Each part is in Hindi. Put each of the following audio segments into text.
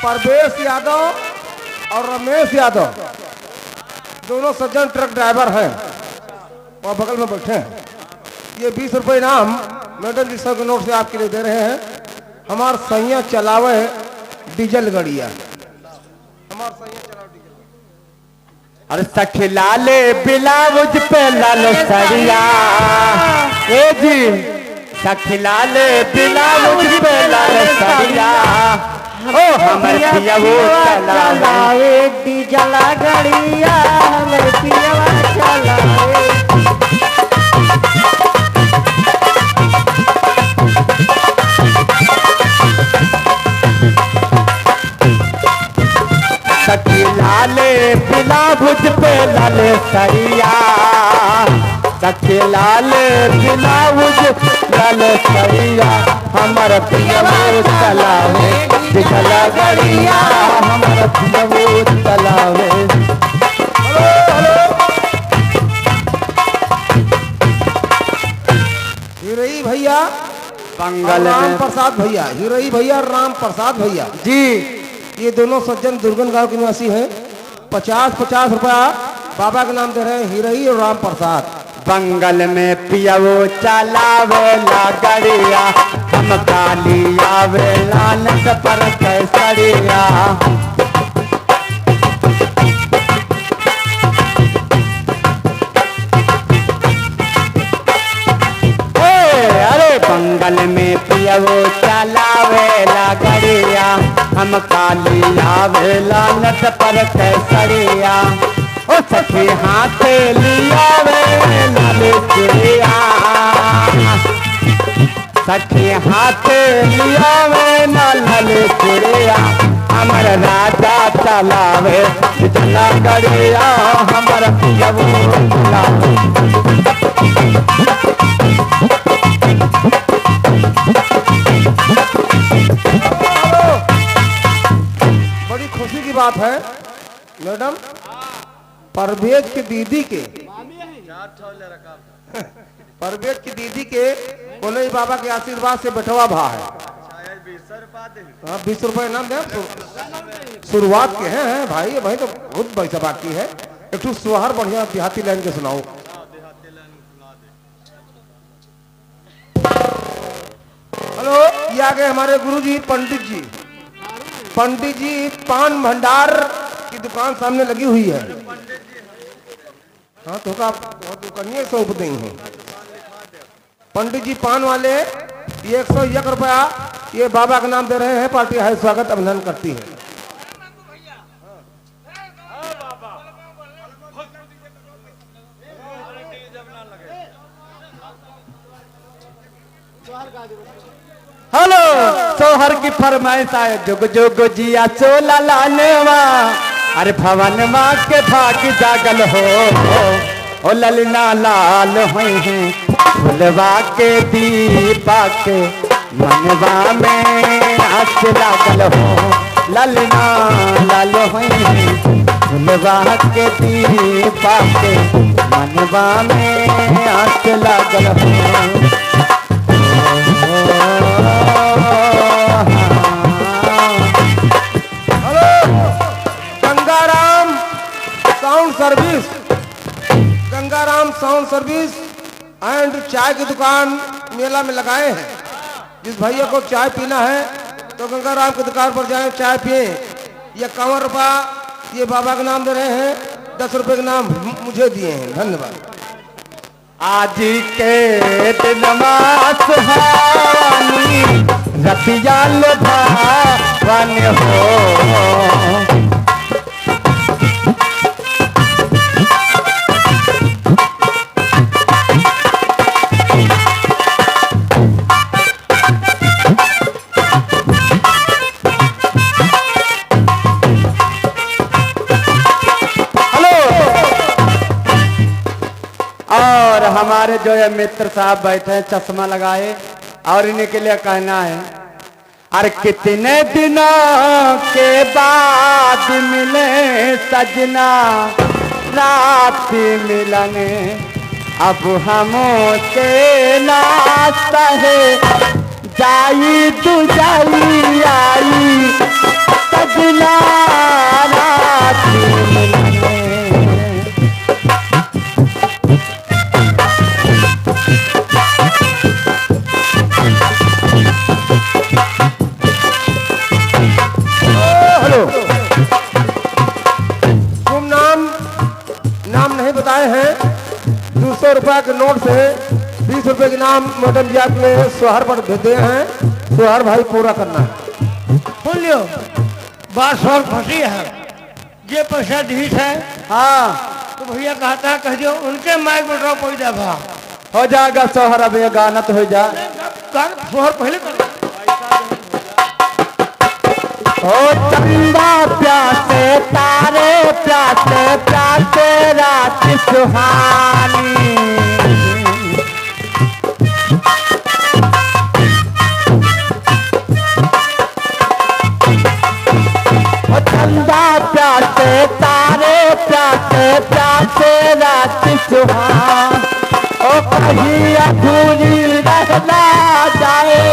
परवेश यादव और रमेश यादव दोनों सज्जन ट्रक ड्राइवर हैं और बगल में बैठे हैं। ये 20 रुपये इनाम मैडम जी 100 के नोट से आपके लिए दे रहे हैं। हमार सैया चलावे डीजल गड़िया, हमार सैया चलावे डीजल। अरे सखी लाले ब्लाउज पे लालो सरिया, ए जी सखी लाले ब्लाउज पे लालो सरिया, ओ हमर पिया वो चलावे डीजल गड़िया, हमर पिया चलावे। सखी लाले ब्लाउज पे लाले सरिया, सखी लाले ब्लाउज लाले सरिया, हमर पिया वो चलावे डीजल गड़िया, हमर पिया वो चलावे। हिरई भैया बंगल राम में प्रसाद भैया, हिरई भैया राम प्रसाद भैया जी, ये दोनों सज्जन दुर्गन गांव के निवासी हैं। 50-50 रुपया बाबा के नाम दे रहे हैं, हिरई और राम प्रसाद। बंगल में पियावो चलावे ला गड़िया, हम काली आवे लानत पर कैसरिया। अरे बंगल में पियावो चलावे ला गड़िया, हम काली आवे लानत पर कैसरिया। ओ सखी हाथ लिया वे लाल चुड़िया, सखी हाथ लिया वे लाल चुड़िया, हमर राजा चलावे चला गड़िया, हमर पियवो चलावे। बड़ी खुशी की बात है मैडम, परवेज की दीदी के परवेज की दीदी के बोले बाबा के आशीर्वाद से बैठवा भा है। हाँ 20 रुपये नाम दे, शुरुआत के हैं भाई, भाई तो बहुत पैसा बाकी है। एक तो सुहार बढ़िया देहाती लाइन के सुनाओ। हेलो, ये आ गए हमारे गुरुजी पंडित जी। पंडित जी पान भंडार की दुकान सामने लगी हुई है। हाँ तो का दुकानिए सौंप देंगे पंडित जी पान वाले। ये 101 रुपया ये बाबा का नाम दे रहे हैं। पार्टी हाई स्वागत अभिनंदन करती है। हेलो, सोहर की फरमाइश आए, जुग जुग जिया चोला लानेवा, अरे भवन माँ के भाग जागल हो, ओ ललना लाल हुई हैं फुलवा के दीपा के, मनवा में आस लागल हो, ललना लाल हुई हैं फुलवा के दीपा के, मनवा में आस लागल हो। Hello, Gangaram sound service, Gangaram sound service and चाय की दुकान मेला में लगाए हैं। जिस भैया को चाय पीना है तो गंगाराम की दुकान पर जाएं, चाय पिए। ये 51 रुपया ये बाबा का नाम दे रहे हैं, 10 रुपए का नाम मुझे दिए हैं। धन्यवाद। आज के दिन सुहानी रतिया लोभावन हो, और हमारे जो ये मित्र साहब बैठे हैं चश्मा लगाए, और इन्हीं के लिए कहना है, अरे कितने दिनों के बाद मिले सजना, रात मिलने अब हमसे नाता है, जाई तू जाई आई सजना 100 रुपया के नोट से 20 रुपए के नाम मैडम जी आपने सोहर पर भेजे हैं। सोहर भाई पूरा करना है। सुन लियो, बात और फंसी है। ये पैसा ढीठ है हाँ तो भैया कहता है कह दियो उनके माइक में ड्रॉप हो जाएगा। हो जाएगा सोहर, अब ये गाना तो हो जा। कर सोहर पहले कर। ओ चंदा प्यासे तारे प्यासे प्यासे रात सुहानी, ओ चंदा प्यासे तारे प्यासे प्यासे रात सुहान, ओ कहीं अधूरी रहना जाए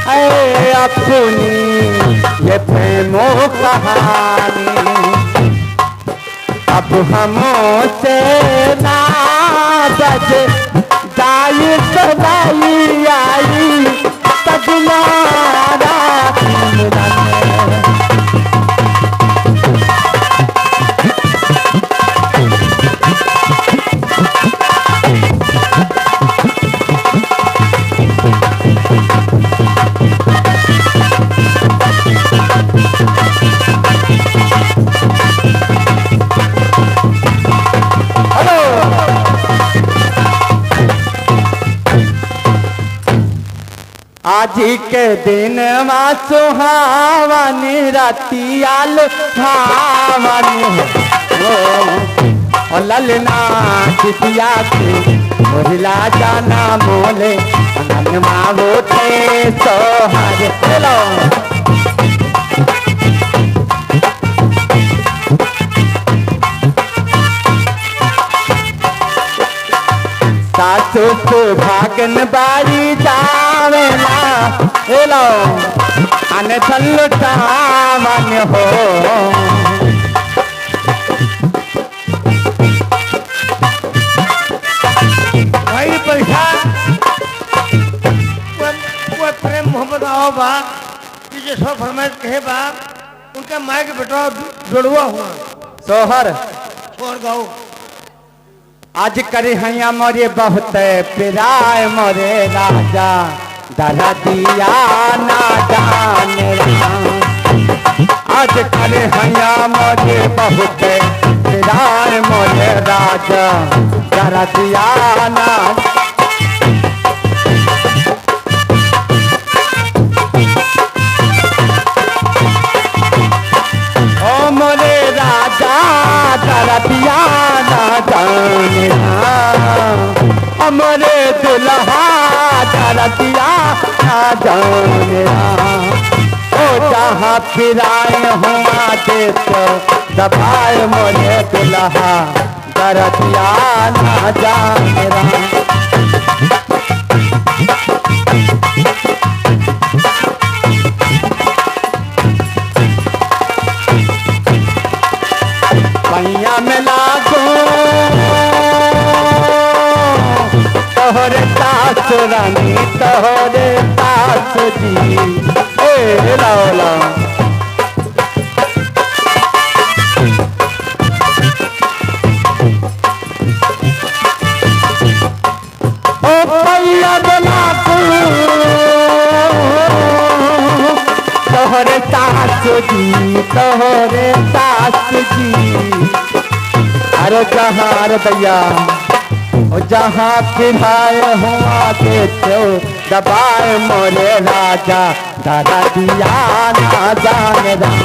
ऐ अपनी ये प्रेमो कहानी। अब हमसे ना बज जाई सदाई आई सजना रात मिलन। आज के दिन सुहावनी रातियाल भावनी ओ ललना किसिया के मोहिला जाना मोले अनन मावो थे सोहर। चलो सासु सुभागन बारी जावेला हेलो अने छल्लुटावन हो। भाई पैसा वो प्रेम मोहब्बत आओ बा कि जे सब फरमाइश कहे बा उनका माइक बेटा जोड़वा हुआ सोहर छोड़ गाओ। आज करे हैया मोरे बहुत पिराय मोरे राजा दादा दिया ना जाने राम। आज करे हैया मोरे बहुत पिराय मोरे राजा दादा दिया ना। ओ मोरे राजा दादा दिया ना जाने हमरे दुल्हा धरतिया ना जाने। ओ जहाँ फिराए हुआ देख दबाए मोरे दुल्हा धरतिया ना जाने। पैया में लागो तोहरे सासु रानी तोहरे सासु जी ए लौला। ओ पैया में लागो तोहरे सासु जी तोहरे सासु जी। अरे जहाँ अरे भैया जहाँ फिराए हुआ देते दबाए मोरे राजा दादा दिया ना जाने राम।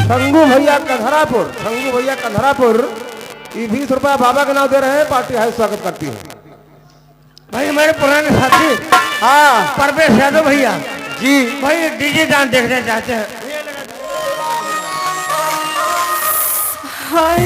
संगू भैया कंधरापुर ये 20 रुपया बाबा के नाम दे रहे हैं। पार्टी हाई स्वागत करती है। भाई हमारे पुराने साथी हाँ परवेश यादव भैया जी भाई डीजे डांस देखना चाहते हैं। हाय